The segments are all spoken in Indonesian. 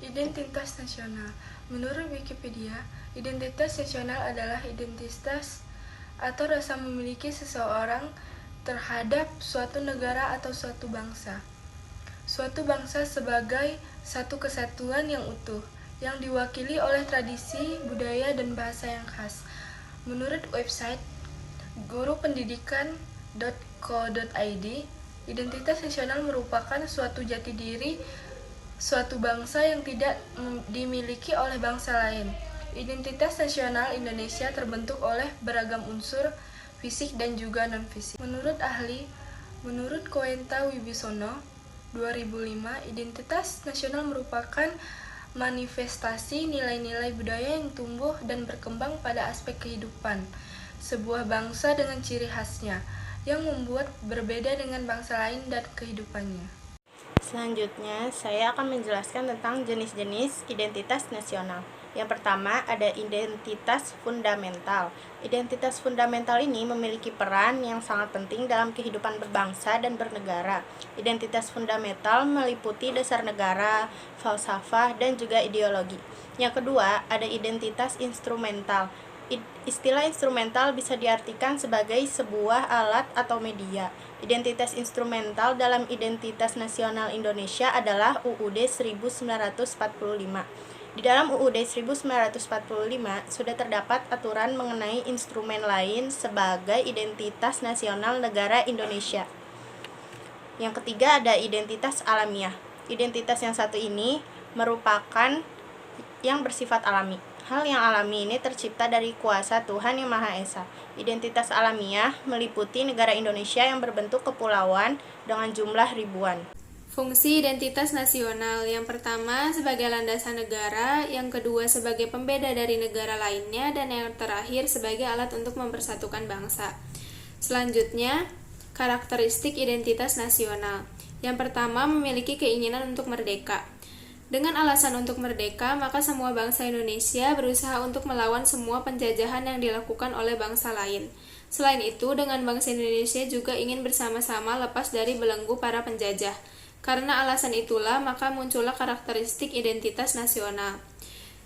Identitas nasional. Menurut Wikipedia, identitas nasional adalah identitas atau rasa memiliki seseorang terhadap suatu negara atau suatu bangsa. Suatu bangsa sebagai satu kesatuan yang utuh, yang diwakili oleh tradisi, budaya, dan bahasa yang khas. Menurut website gurupendidikan.co.id, identitas nasional merupakan suatu jati diri suatu bangsa yang tidak dimiliki oleh bangsa lain. Identitas nasional Indonesia terbentuk oleh beragam unsur fisik dan juga non-fisik. Menurut Koenta Wibisono 2005, identitas nasional merupakan manifestasi nilai-nilai budaya yang tumbuh dan berkembang pada aspek kehidupan sebuah bangsa dengan ciri khasnya, yang membuat berbeda dengan bangsa lain dan kehidupannya. Selanjutnya, saya akan menjelaskan tentang jenis-jenis identitas nasional. Yang pertama, ada identitas fundamental. Identitas fundamental ini memiliki peran yang sangat penting dalam kehidupan berbangsa dan bernegara. Identitas fundamental meliputi dasar negara, falsafah, dan juga ideologi. Yang kedua, ada identitas instrumental. Istilah instrumental bisa diartikan sebagai sebuah alat atau media. Identitas instrumental dalam Identitas Nasional Indonesia adalah UUD 1945. Di dalam UUD 1945 sudah terdapat aturan mengenai instrumen lain sebagai identitas nasional negara Indonesia. Yang ketiga ada identitas alamiah. Identitas yang satu ini merupakan yang bersifat alami. Hal yang alami ini tercipta dari kuasa Tuhan Yang Maha Esa. Identitas alamiah meliputi negara Indonesia yang berbentuk kepulauan dengan jumlah ribuan. Fungsi identitas nasional yang pertama sebagai landasan negara, yang kedua sebagai pembeda dari negara lainnya, dan yang terakhir sebagai alat untuk mempersatukan bangsa. Selanjutnya, karakteristik identitas nasional. Yang pertama memiliki keinginan untuk merdeka. Dengan alasan untuk merdeka, maka semua bangsa Indonesia berusaha untuk melawan semua penjajahan yang dilakukan oleh bangsa lain. Selain itu, dengan bangsa Indonesia juga ingin bersama-sama lepas dari belenggu para penjajah. Karena alasan itulah, maka muncullah karakteristik identitas nasional.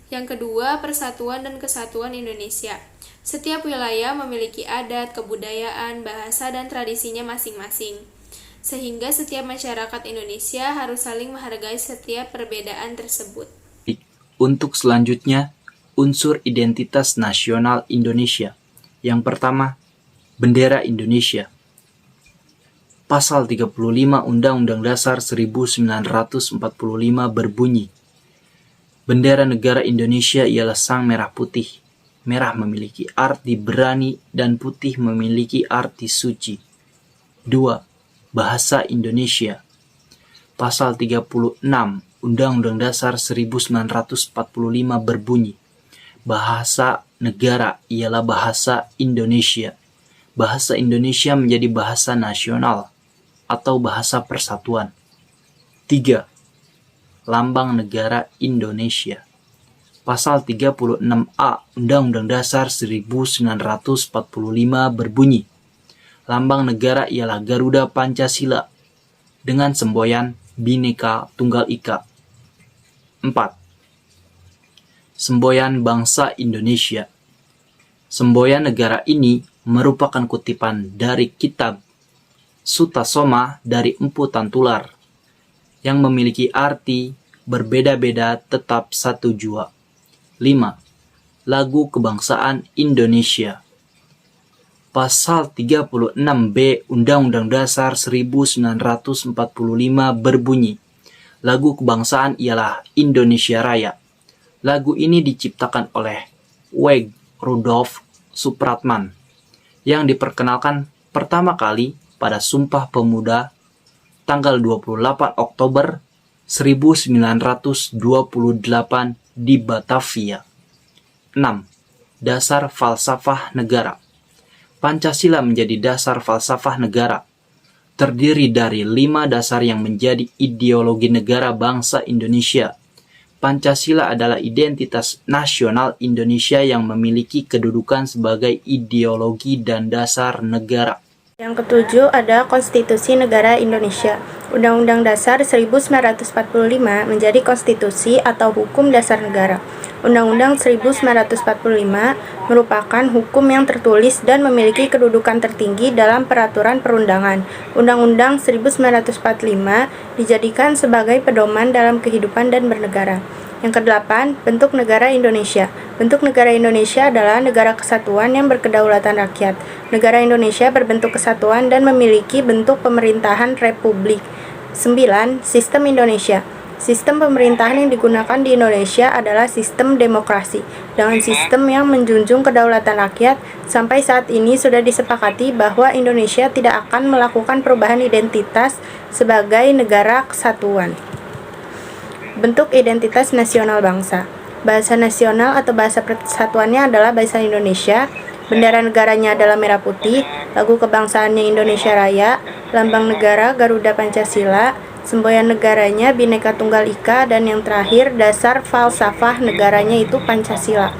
Yang kedua, persatuan dan kesatuan Indonesia. Setiap wilayah memiliki adat, kebudayaan, bahasa, dan tradisinya masing-masing. Sehingga setiap masyarakat Indonesia harus saling menghargai setiap perbedaan tersebut. Untuk selanjutnya, unsur identitas nasional Indonesia. Yang pertama, bendera Indonesia. Pasal 35 Undang-Undang Dasar 1945 berbunyi, bendera negara Indonesia ialah sang merah putih. Merah memiliki arti berani dan putih memiliki arti suci. 2. Bahasa Indonesia. Pasal 36 Undang-Undang Dasar 1945 berbunyi, bahasa negara ialah bahasa Indonesia. Bahasa Indonesia menjadi bahasa nasional atau bahasa persatuan. 3. Lambang negara Indonesia. Pasal 36A Undang-Undang Dasar 1945 berbunyi, lambang negara ialah Garuda Pancasila dengan semboyan Bhinneka Tunggal Ika. 4. Semboyan bangsa Indonesia. Semboyan negara ini merupakan kutipan dari kitab Sutasoma dari Empu Tantular yang memiliki arti berbeda-beda tetap satu jua. 5. Lagu Kebangsaan Indonesia. Pasal 36B Undang-Undang Dasar 1945 berbunyi, lagu kebangsaan ialah Indonesia Raya. Lagu ini diciptakan oleh W. Rudolf Supratman yang diperkenalkan pertama kali pada Sumpah Pemuda tanggal 28 Oktober 1928 di Batavia. 6. Dasar falsafah negara. Pancasila menjadi dasar falsafah negara. Terdiri dari 5 dasar yang menjadi ideologi negara bangsa Indonesia. Pancasila adalah identitas nasional Indonesia yang memiliki kedudukan sebagai ideologi dan dasar negara. Yang ketujuh ada Konstitusi Negara Indonesia. Undang-Undang Dasar 1945 menjadi konstitusi atau hukum dasar negara. Undang-Undang 1945 merupakan hukum yang tertulis dan memiliki kedudukan tertinggi dalam peraturan perundangan. Undang-Undang 1945 dijadikan sebagai pedoman dalam kehidupan dan bernegara. Yang kedelapan, bentuk negara Indonesia. Bentuk negara Indonesia adalah negara kesatuan yang berkedaulatan rakyat. Negara Indonesia berbentuk kesatuan dan memiliki bentuk pemerintahan republik. 9. Sistem Indonesia. Sistem pemerintahan yang digunakan di Indonesia adalah sistem demokrasi, dengan sistem yang menjunjung kedaulatan rakyat. Sampai saat ini sudah disepakati bahwa Indonesia tidak akan melakukan perubahan identitas sebagai negara kesatuan. Bentuk identitas nasional bangsa. Bahasa nasional atau bahasa persatuannya adalah bahasa Indonesia. Bendera negaranya adalah merah putih. Lagu kebangsaannya Indonesia Raya. Lambang negara Garuda Pancasila. Semboyan negaranya Bhinneka Tunggal Ika. Dan yang terakhir, dasar falsafah negaranya itu Pancasila.